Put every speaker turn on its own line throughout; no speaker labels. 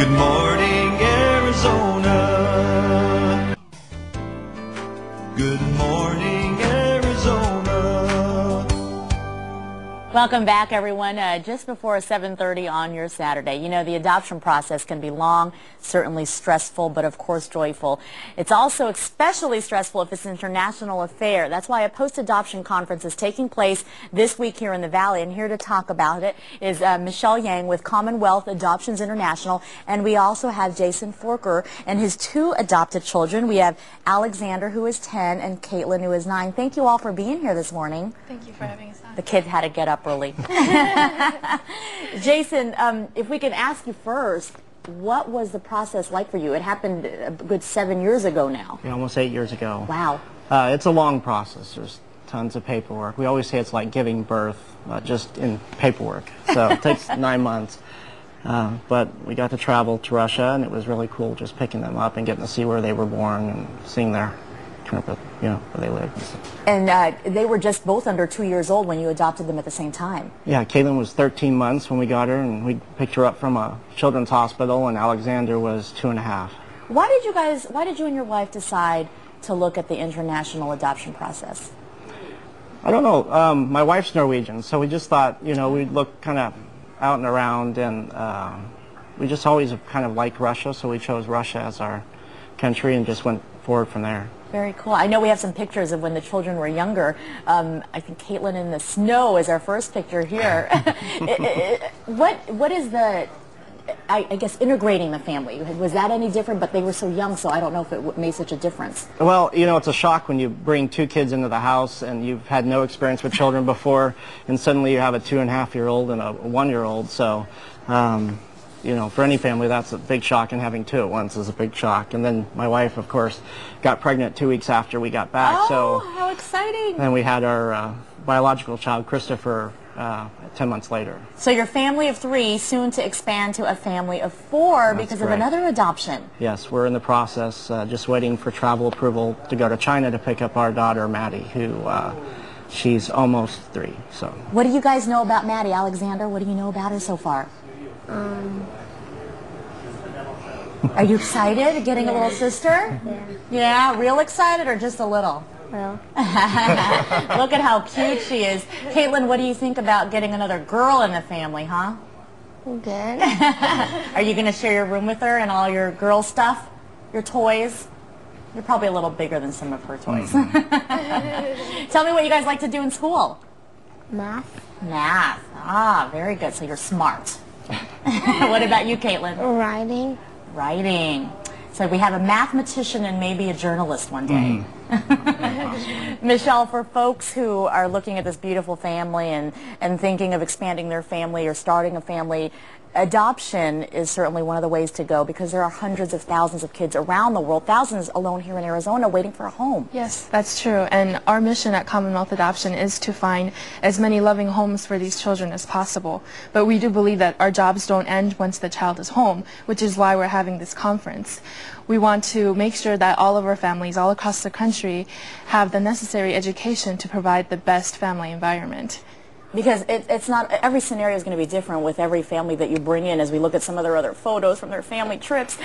Good morning, Arizona. Good morning, Arizona.
Welcome back, everyone. Just before 7:30 on your Saturday. You know, the adoption process can be long, certainly stressful, but of course joyful. It's also especially stressful if it's an international affair. That's why a post-adoption conference is taking place this week here in the Valley. And here to talk about it is Michelle Yang with Commonwealth Adoptions International. And we also have Jason Forquer and his two adopted children. We have Alexander, who is 10, and Caitlin, who is 9. Thank you all for being here this morning.
Thank you for having us on.
The kid had to get up early. Jason, if we can ask you first, what was the process like for you? It happened a good 7 years ago now.
Yeah, almost 8 years ago.
Wow.
It's a long process. There's tons of paperwork. We always say it's like giving birth, just in paperwork. So it takes 9 months. But we got to travel to Russia, and it was really cool just picking them up and getting to see where they were born and seeing their, where they lived.
And they were just both under 2 years old when you adopted them at the same time.
Yeah, Caitlin was 13 months when we got her, and we picked her up from a children's hospital, and Alexander was 2.5.
Why did you and your wife decide to look at the international adoption process?
I don't know. My wife's Norwegian, so we just thought, we'd look kind of out and around, and we just always kind of liked Russia, so we chose Russia as our country and just went forward from there.
Very cool. I know we have some pictures of when the children were younger. I think Caitlin in the snow is our first picture here. What is the, I guess, integrating the family? Was that any different? But they were so young, so I don't know if it made such a difference.
Well, it's a shock when you bring two kids into the house and you've had no experience with children before, and suddenly you have a 2.5-year-old and a 1-year-old. So, for any family, that's a big shock, and having two at once is a big shock. And then my wife, of course, got pregnant 2 weeks after we got back.
Oh,
so
how exciting!
Then we had our biological child, Christopher, 10 months later.
So your family of 3, soon to expand to a family of 4 because of another adoption.
Yes, we're in the process, just waiting for travel approval to go to China to pick up our daughter, Maddie, who she's almost 3. So.
What do you guys know about Maddie? Alexander, what do you know about her so far? Are you excited getting a little sister? Yeah, real excited or just a little?
Well.
Look at how cute she is. Caitlin, what do you think about getting another girl in the family, huh?
Good.
Are you going to share your room with her and all your girl stuff? Your toys? You're probably a little bigger than some of her toys. Tell me what you guys like to do in school.
Math.
Math. Ah, very good. So you're smart. What about you, Caitlin?
Writing.
Writing. So we have a mathematician and maybe a journalist one day. Michelle, for folks who are looking at this beautiful family and thinking of expanding their family or starting a family, adoption is certainly one of the ways to go because there are hundreds of thousands of kids around the world, thousands alone here in Arizona, waiting for a home.
Yes, that's true. And our mission at Commonwealth Adoption is to find as many loving homes for these children as possible. But we do believe that our jobs don't end once the child is home, which is why we're having this conference. We want to make sure that all of our families all across the country have the necessary education to provide the best family environment.
Because it's not, every scenario is going to be different with every family that you bring in. As we look at some of their other photos from their family trips,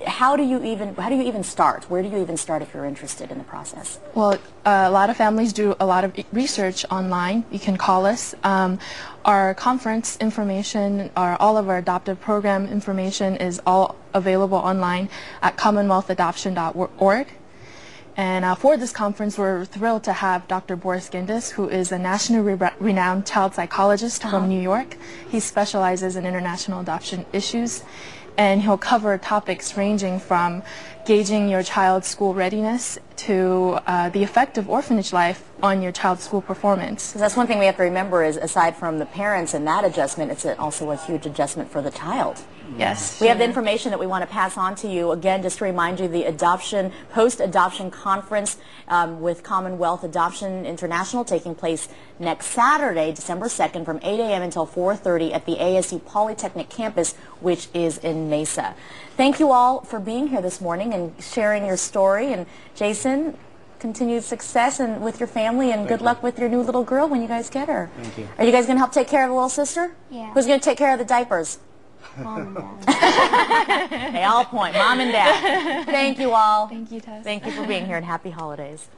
how do you even start? Where do you even start if you're interested in the process?
Well, a lot of families do a lot of research online. You can call us. Our conference information, all of our adoptive program information is all available online at commonwealthadoption.org. And for this conference, we're thrilled to have Dr. Boris Gindis, who is a nationally renowned child psychologist from New York. He specializes in international adoption issues, and he'll cover topics ranging from gauging your child's school readiness to the effect of orphanage life on your child's school performance.
Because that's one thing we have to remember is, aside from the parents and that adjustment, it's also a huge adjustment for the child.
Yes.
We have the information that we want to pass on to you. Again, just to remind you, the post-adoption conference with Commonwealth Adoption International taking place next Saturday, December 2nd from 8 a.m. until 4:30 at the ASU Polytechnic campus, which is in Mesa. Thank you all for being here this morning and sharing your story. And Jason, continued success and with your family, and good luck with your new little girl when you guys get her.
Thank you.
Are you guys going to help take care of the little sister?
Yeah.
Who's going to take care of the diapers?
Mom and Dad.
They all point, Mom and Dad. Thank you all.
Thank you, Tess.
Thank you for being here, and happy holidays.